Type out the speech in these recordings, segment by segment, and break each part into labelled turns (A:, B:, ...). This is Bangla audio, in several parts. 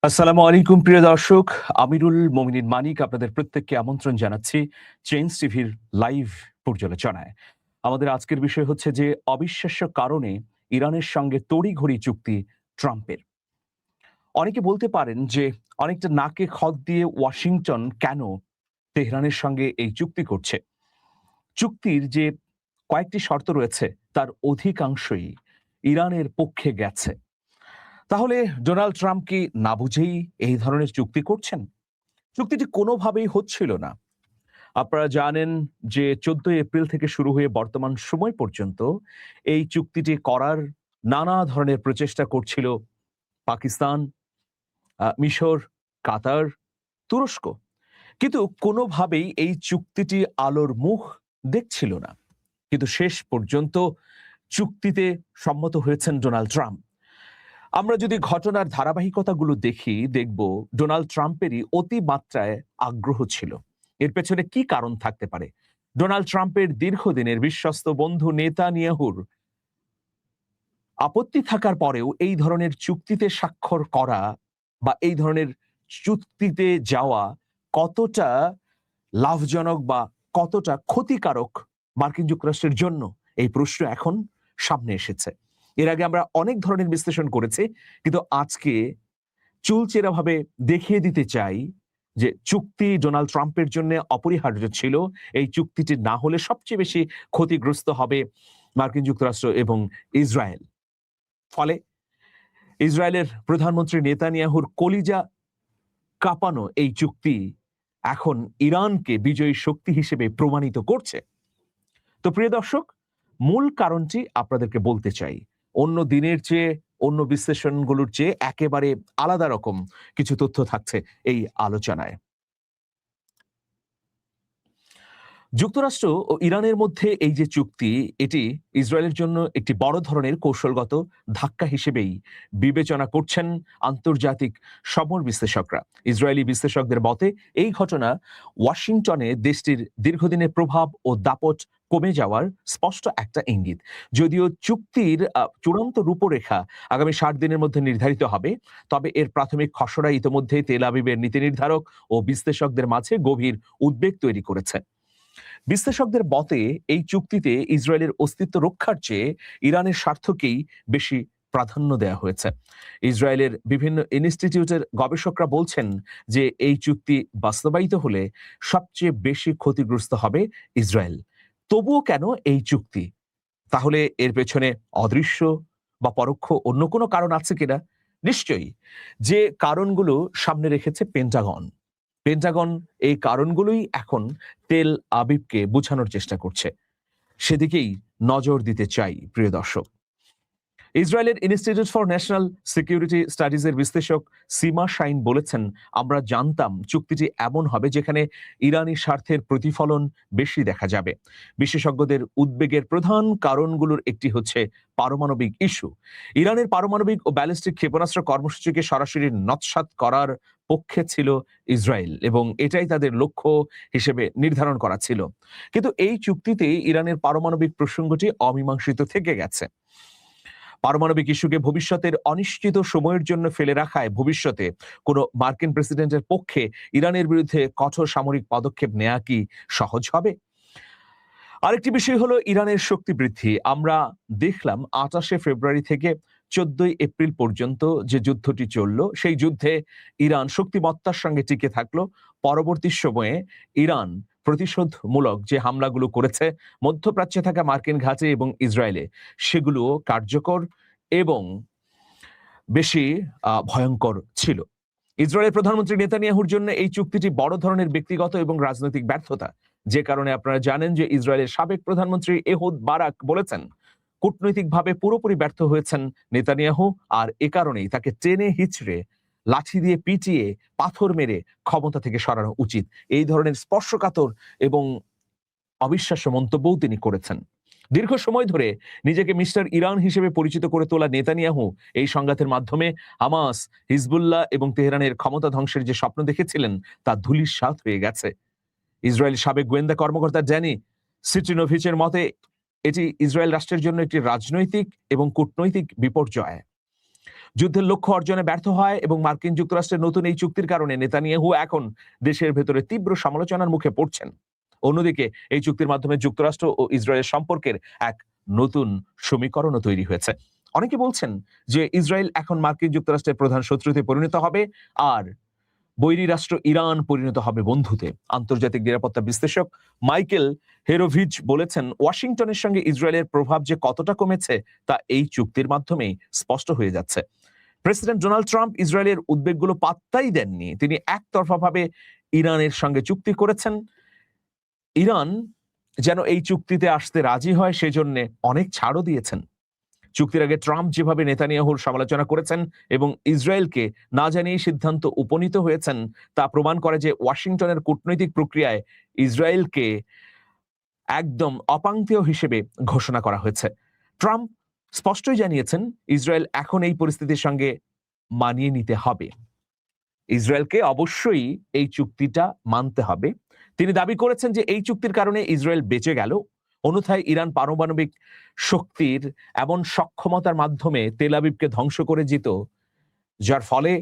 A: আসসালামু আলাইকুম প্রিয় দর্শক, আমিরুল মোমিনিন মানিক আপনাদের প্রত্যেককে আমন্ত্রণ জানাচ্ছি চেঞ্জ টিভির লাইভ পর্যালোচনায়। আমাদের আজকের বিষয় হচ্ছে যে অবিশ্বাস্য কারণে ইরানের সঙ্গে তড়িঘড়ি চুক্তি ট্রাম্পের। অনেকে বলতে পারেন যে অনেকটা নাকে খত দিয়ে ওয়াশিংটন কেন তেহরানের সঙ্গে এই চুক্তি করছে। চুক্তির যে কয়েকটি শর্ত রয়েছে তার অধিকাংশই ইরানের পক্ষে গেছে। তাহলে ডোনাল্ড ট্রাম্প কি না বুঝেই এই ধরনের চুক্তি করছেন? চুক্তিটি কোনোভাবেই হচ্ছিল না। আপনারা জানেন যে 14 এপ্রিল থেকে শুরু হয়ে বর্তমান সময় পর্যন্ত এই চুক্তিটি করার নানা ধরনের প্রচেষ্টা করছিল পাকিস্তান, মিশর, কাতার, তুরস্ক। কিন্তু কোনোভাবেই এই চুক্তিটি আলোর মুখ দেখছিল না। কিন্তু শেষ পর্যন্ত চুক্তিতে সম্মত হয়েছেন ডোনাল্ড ট্রাম্প। আমরা যদি ঘটনার ধারাবাহিকতাগুলো দেখব ডোনাল্ড ট্রাম্পেরই অতিমাত্রায় আগ্রহ ছিল। এর পেছনে কি কারণ থাকতে পারে? ডোনাল্ড ট্রাম্পের দীর্ঘদিনের বিশ্বস্ত বন্ধু নেতানিয়াহুর আপত্তি থাকার পরেও এই ধরনের চুক্তিতে স্বাক্ষর করা বা এই ধরনের চুক্তিতে যাওয়া কতটা লাভজনক বা কতটা ক্ষতিকারক মার্কিন যুক্তরাষ্ট্রের জন্য, এই প্রশ্ন এখন সামনে এসেছে। এর আগে আমরা অনেক ধরনের বিশ্লেষণ করেছি, কিন্তু আজকে চুলচেরাভাবে দেখিয়ে দিতে চাই যে চুক্তি ডোনাল্ড ট্রাম্পের জন্য অপরিহার্য ছিল। এই চুক্তিটি না হলে সবচেয়ে বেশি ক্ষতিগ্রস্ত হবে মার্কিন যুক্তরাষ্ট্র এবং ইসরায়েল। ফলে ইসরায়েলের প্রধানমন্ত্রী নেতানিয়াহুর কলিজা কাঁপানো এই চুক্তি এখন ইরানকে বিজয়ী শক্তি হিসেবে প্রমাণিত করছে। তো প্রিয় দর্শক, মূল কারণটি আপনাদেরকে বলতে চাই। অন্য দিনের চেয়ে, অন্য বিশ্লেষণগুলোর চেয়ে একেবারে আলাদা রকম কিছু তথ্য থাকছে এই আলোচনায়। যুক্তরাষ্ট্র ও ইরানের মধ্যে এই যে চুক্তি, এটি ইসরায়েলের জন্য একটি বড় ধরনের কৌশলগত ধাক্কা হিসেবেই বিবেচনা করছেন আন্তর্জাতিক সমর বিশ্লেষকরা। ইসরায়েলি বিশ্লেষকদের মতে এই ঘটনা ওয়াশিংটনে দেশটির দীর্ঘদিনের প্রভাব ও দাপট কমে যাওয়ার স্পষ্ট একটা ইঙ্গিত। যদিও চুক্তির চূড়ান্ত রূপরেখা আগামী 60 দিনের মধ্যে নির্ধারিত হবে, তবে এর প্রাথমিক খসড়া ইতোমধ্যে তেল আবিবের নীতি নির্ধারক ও বিশ্লেষকদের মাঝে গভীর উদ্বেগ তৈরি করেছে। বিশ্লেষকদের মতে এই চুক্তিতে ইসরায়েলের অস্তিত্ব রক্ষার চেয়ে ইরানের স্বার্থকেই বেশি প্রাধান্য দেওয়া হয়েছে। ইসরায়েলের বিভিন্ন ইনস্টিটিউটের গবেষকরা বলছেন যে এই চুক্তি বাস্তবায়িত হলে সবচেয়ে বেশি ক্ষতিগ্রস্ত হবে ইসরায়েল। তবুও কেন এই চুক্তি? তাহলে এর পেছনে অদৃশ্য বা পরোক্ষ অন্য কোনো কারণ আছে কিনা? নিশ্চয়ই। যে কারণগুলো সামনে রেখেছে পেন্টাগন এই কারণগুলোই এখন তেল আবিবকে বোঝানোর চেষ্টা করছে। সেদিকেই নজর দিতে চাই প্রিয় দর্শক। ইসরায়েলের ইনস্টিটিউট ফর ন্যাশনাল সিকিউরিটি স্টাডিজের বিশ্লেষক সীমা শাইন বলেছেন, আমরা জানতাম চুক্তিটি এমন হবে যেখানে ইরানি স্বার্থের প্রতিফলন বেশি দেখা যাবে। বিশেষজ্ঞদের উদ্বেগের প্রধান কারণগুলোর একটি হচ্ছে পারমাণবিক ইস্যু। ইরানের পারমাণবিক ও ব্যালিস্টিক ক্ষেপণাস্ত্র কর্মসূচিকে সরাসরি নৎসাৎ করার পক্ষে ছিল ইসরায়েল এবং এটাই তাদের লক্ষ্য হিসেবে নির্ধারণ করা ছিল। কিন্তু এই চুক্তিতে ইরানের পারমাণবিক প্রসঙ্গটি অমীমাংসিত থেকে গেছে। পারমাণবিক ইস্যুকে ভবিষ্যতের অনিশ্চিত সময়ের জন্য ফেলে রাখায় ভবিষ্যতে কোনো মার্কিন প্রেসিডেন্টের পক্ষে ইরানের বিরুদ্ধে কঠোর সামরিক পদক্ষেপ নেওয়া কি সহজ হবে? আরেকটি বিষয় হলো ইরানের শক্তি বৃদ্ধি। আমরা দেখলাম 28 ফেব্রুয়ারি থেকে 14 এপ্রিল পর্যন্ত যে যুদ্ধটি চলল, সেই যুদ্ধে ইরান শক্তিমত্তার সঙ্গে টিকে থাকলো। পরবর্তী সময়ে ইরান প্রতিশোধমূলক যে হামলাগুলো করেছে মধ্যপ্রাচ্যে থাকা মার্কিন ঘাঁটি এবং ইসরায়েলে, সেগুলো কার্যকর এবং বেশি ভয়ঙ্কর ছিল। ইসরায়েলের প্রধানমন্ত্রী নেতানিয়াহুর জন্য এই চুক্তিটি বড় ধরনের ব্যক্তিগত এবং রাজনৈতিক ব্যর্থতা। যে কারণে আপনারা জানেন যে ইসরায়েলের সাবেক প্রধানমন্ত্রী এহুদ বারাক বলেছেন, কূটনৈতিকভাবে পুরোপুরি ব্যর্থ হয়েছেন নেতানিয়াহু, আর এ কারণেই তাকে টেনে হিচড়ে লাঠি দিয়ে পিটিয়ে পাথর মেরে ক্ষমতা থেকে সরানো উচিত। এই ধরনের স্পর্শকাতর এবং অবিশ্বাস্য মন্তব্যও তিনি করেছেন। দীর্ঘ সময় ধরে নিজেকে মিস্টার ইরান হিসেবে পরিচিত করে তোলা নেতানিয়াহু এই সংঘাতের মাধ্যমে হামাস, হিজবুল্লাহ এবং তেহরানের ক্ষমতা ধ্বংসের যে স্বপ্ন দেখেছিলেন তা ধূলিসাৎ হয়ে গেছে। ইসরায়েল সাবেক গোয়েন্দা কর্মকর্তা ড্যানি সিট্রিনোভিচের মতে এটি ইসরায়েল রাষ্ট্রের জন্য একটি রাজনৈতিক এবং কূটনৈতিক বিপর্যয়। যুদ্ধের লক্ষ্য অর্জনে ব্যর্থ হয় এবং মার্কিন যুক্তরাষ্ট্রের নতুন এই চুক্তির কারণে নেতানিয়াহু এখন দেশের ভেতরে তীব্র সমালোচনার মুখে পড়ছেন। অন্যদিকে এই চুক্তির মাধ্যমে যুক্তরাষ্ট্র ও ইসরায়েলের সম্পর্কের এক নতুন সমীকরণও তৈরি হয়েছে। অনেকে বলছেন যে ইসরায়েল এখন মার্কিন যুক্তরাষ্ট্রের প্রধান শত্রুতে পরিণত হবে আর বৈরী রাষ্ট্র ইরান পরিণত হবে বন্ধুতে। আন্তর্জাতিক নিরাপত্তা বিশ্লেষক মাইকেল হেরোভিচ বলেছেন, ওয়াশিংটনের সঙ্গে ইসরায়েলের প্রভাব যে কতটা কমেছে তা এই চুক্তির মাধ্যমেই স্পষ্ট হয়ে যাচ্ছে। প্রেসিডেন্ট ডোনাল্ড ট্রাম্প ইসরায়েলের উদ্বেগগুলো পাত্তাই দেননি। তিনি একতরফাভাবে ইরানের সঙ্গে চুক্তি করেছেন। ইরান যেন এই চুক্তিতে আসতে রাজি হয় সেজন্য অনেক ছাড়ও দিয়েছেন। চুক্তির আগে ট্রাম্প যেভাবে নেতানিয়াহুর সমালোচনা করেছেন এবং ইসরায়েলকে না জানিয়ে সিদ্ধান্ত উপনীত হয়েছেন তা প্রমাণ করে যে ওয়াশিংটনের কূটনৈতিক প্রক্রিয়ায় ইসরায়েলকে একদম অপাংক্তেয় হিসেবে ঘোষণা করা হয়েছে। ট্রাম্প স্পষ্টই জানিয়েছেন ইসরায়েল এখন এই পরিস্থিতির সঙ্গে মানিয়ে নিতে হবে। ইসরায়েলকে অবশ্যই এই চুক্তিটা মানতে হবে। তিনি দাবি করেছেন যে এই চুক্তির কারণে ইসরায়েল বেঁচে গেল, অন্যথায় ইরান পারমাণবিক শক্তির এমন সক্ষমতার মাধ্যমে তেল আবিবকে ধ্বংস করে যেত যার ফলে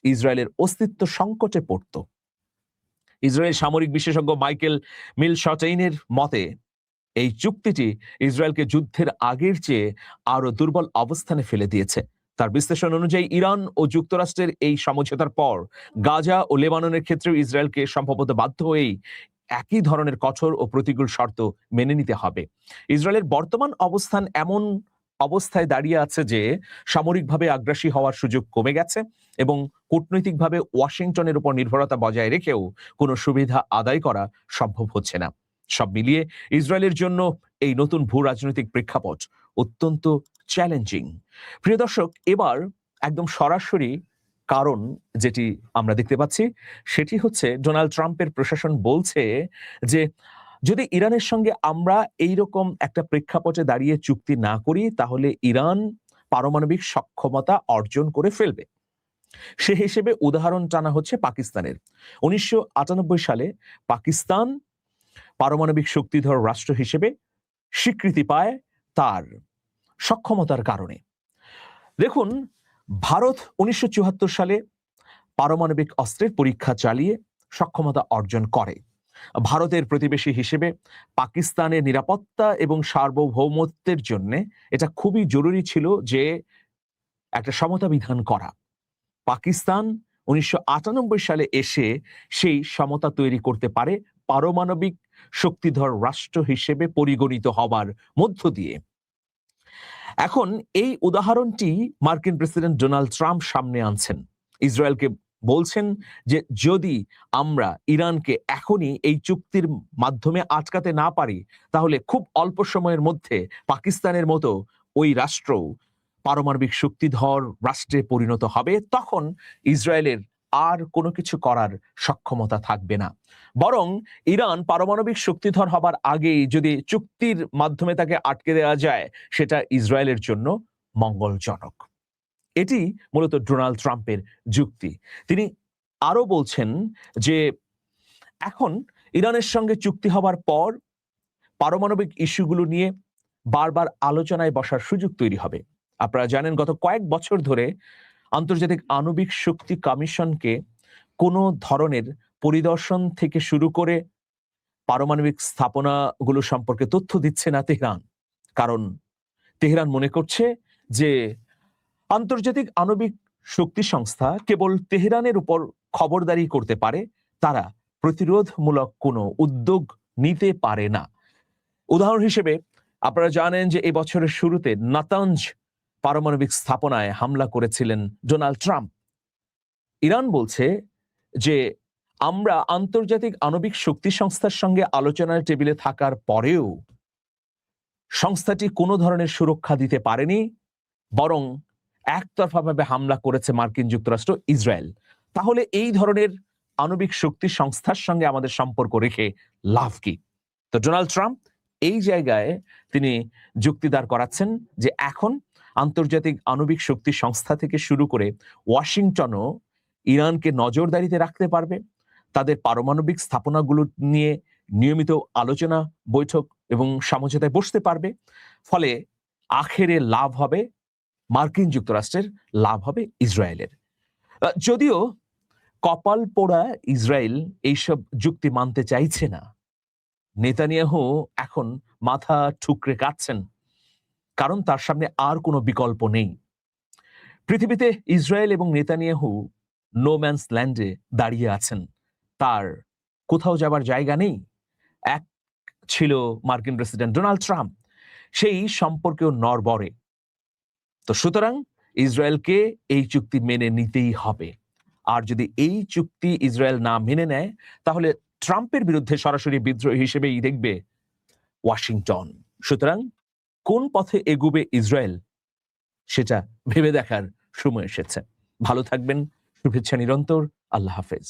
A: ইসরায়েলের অস্তিত্ব সংকটে পড়ত। ইসরায়েল সামরিক বিশেষজ্ঞ মাইকেল মিলশটেইনের মতে এই চুক্তিটি ইসরায়েলকে যুদ্ধের আগের চেয়ে আরো দুর্বল অবস্থানে ফেলে দিয়েছে। তার বিশ্লেষণ অনুযায়ী ইরান ও যুক্তরাষ্ট্রের এই সমঝোতার পর গাজা ও লেবাননের ক্ষেত্রেও ইসরায়েলকে সম্ভবত বাধ্য হয়েই একই ধরনের কঠোর ও প্রতিকূল শর্ত মেনে নিতে হবে। ইসরায়েলের বর্তমান অবস্থান এমন অবস্থায় দাঁড়িয়ে আছে যে সামরিকভাবে আগ্রাসী হওয়ার সুযোগ কমে গেছে এবং কূটনৈতিকভাবে ওয়াশিংটনের উপর নির্ভরতা বজায় রেখেও কোনো সুবিধা আদায় করা সম্ভব হচ্ছে না। সব মিলিয়ে ইসরায়েলের জন্য এই নতুন ভূ রাজনৈতিক প্রেক্ষাপট অত্যন্ত চ্যালেঞ্জিং। প্রিয় দর্শক, এবার একদম সরাসরি কারণ যেটি আমরা দেখতে পাচ্ছি সেটি হচ্ছে ডোনাল্ড ট্রাম্পের প্রশাসন বলছে যে যদি ইরানের সঙ্গে আমরা এইরকম একটা প্রেক্ষাপটে দাঁড়িয়ে চুক্তি না করি তাহলে ইরান পারমাণবিক সক্ষমতা অর্জন করে ফেলবে। সে হিসেবে উদাহরণ টানা হচ্ছে পাকিস্তানের। 1998 সালে পাকিস্তান পারমাণবিক শক্তিধর রাষ্ট্র হিসেবে স্বীকৃতি পায় তার সক্ষমতার কারণে। দেখুন, ভারত 1974 সালে পারমাণবিক অস্ত্রের পরীক্ষা চালিয়ে সক্ষমতা অর্জন করে। ভারতের প্রতিবেশী হিসেবে পাকিস্তানের নিরাপত্তা এবং সার্বভৌমত্বের জন্য এটা খুবই জরুরি ছিল যে একটা সমতা বিধান করা। পাকিস্তান 1998 সালে এসে সেই সমতা তৈরি করতে পারে পারমাণবিক শক্তিধর রাষ্ট্র হিসেবে পরিগণিত হবার মধ্য দিয়ে। এখন এই উদাহরণটি মার্কিন প্রেসিডেন্ট ডোনাল্ড ট্রাম্প সামনে আনছেন। ইসরায়েলকে বলছেন যে যদি আমরা ইরানকে এখনই এই চুক্তির মাধ্যমে আটকাতে না পারি তাহলে খুব অল্প সময়ের মধ্যে পাকিস্তানের মতো ওই রাষ্ট্র পারমাণবিক শক্তিধর রাষ্ট্রে পরিণত হবে, তখন ইসরায়েলের আর কোনো কিছু করার সক্ষমতা থাকবে না। বরং ইরান পারমাণবিক শক্তিধর হবার আগেই যদি চুক্তির মাধ্যমে তাকে আটকে দেওয়া যায় সেটা ইসরায়েলের জন্য মঙ্গলজনক। এটি মূলত ডোনাল্ড ট্রাম্পের যুক্তি। তিনি আরো বলছেন যে এখন ইরানের সঙ্গে চুক্তি হবার পর পারমাণবিক ইস্যুগুলো নিয়ে বারবার আলোচনায় বসার সুযোগ তৈরি হবে। আপনারা জানেন গত কয়েক বছর ধরে আন্তর্জাতিক আণবিক শক্তি কমিশনকে কোনো ধরনের পরিদর্শন থেকে শুরু করে পারমাণবিক স্থাপনাগুলো সম্পর্কে তথ্য দিচ্ছে না তেহরান। কারণ তেহরান মনে করছে যে আন্তর্জাতিক আণবিক শক্তি সংস্থা কেবল তেহরানের উপর খবরদারি করতে পারে, তারা প্রতিরোধমূলক কোনো উদ্যোগ নিতে পারে না। উদাহরণ হিসেবে আপনারা জানেন যে এই বছরের শুরুতে নাতানজ পারমাণবিক স্থাপনায় হামলা করেছিলেন ডোনাল্ড ট্রাম্প। ইরান বলছে যে আমরা আন্তর্জাতিক আণবিক শক্তি সংস্থার সঙ্গে আলোচনার টেবিলে থাকার পরেও সংস্থাটি কোনো ধরনের সুরক্ষা দিতে পারেনি, বরং একতরফাভাবে হামলা করেছে মার্কিন যুক্তরাষ্ট্র ইসরায়েল। তাহলে এই ধরনের আণবিক শক্তি সংস্থার সঙ্গে আমাদের সম্পর্ক রেখে লাভ কি? তো ডোনাল্ড ট্রাম্প এই জায়গায় তিনি যুক্তিদার করাচ্ছেন যে এখন আন্তর্জাতিক আণবিক শক্তি সংস্থা থেকে শুরু করে ওয়াশিংটনও ইরানকে নজরদারিতে রাখতে পারবে, তাদের পারমাণবিক স্থাপনাগুলো নিয়ে নিয়মিত আলোচনা বৈঠক এবং সমঝোতায় বসতে পারবে। ফলে আখেরে লাভ হবে মার্কিন যুক্তরাষ্ট্রের, লাভ হবে ইসরায়েলের। যদিও কপাল পোড়া ইসরায়েল এইসব যুক্তি মানতে চাইছে না। নেতানিয়াহু এখন মাথা ঠুকরে কাঁদছেন, কারণ তার সামনে আর কোনো বিকল্প নেই। পৃথিবীতে ইসরায়েল এবং নেতানিয়াহু নো ম্যানস ল্যান্ডে দাঁড়িয়ে আছেন, তার কোথাও যাবার জায়গা নেই। এক ছিল মার্কিন প্রেসিডেন্ট ডোনাল্ড ট্রাম্প, সেই সম্পর্কেও নড়বড়ে। তো সুতরাং ইসরায়েলকে এই চুক্তি মেনে নিতেই হবে। আর যদি এই চুক্তি ইসরায়েল না মেনে নেয়, তাহলে ট্রাম্পের বিরুদ্ধে সরাসরি বিদ্রোহ হিসেবেই দেখবে ওয়াশিংটন। সুতরাং কোন পথে এগুবে ইসরায়েল, সেটা ভেবে দেখার সময় এসেছে। ভালো থাকবেন, শুভেচ্ছা নিরন্তর। আল্লাহ হাফেজ।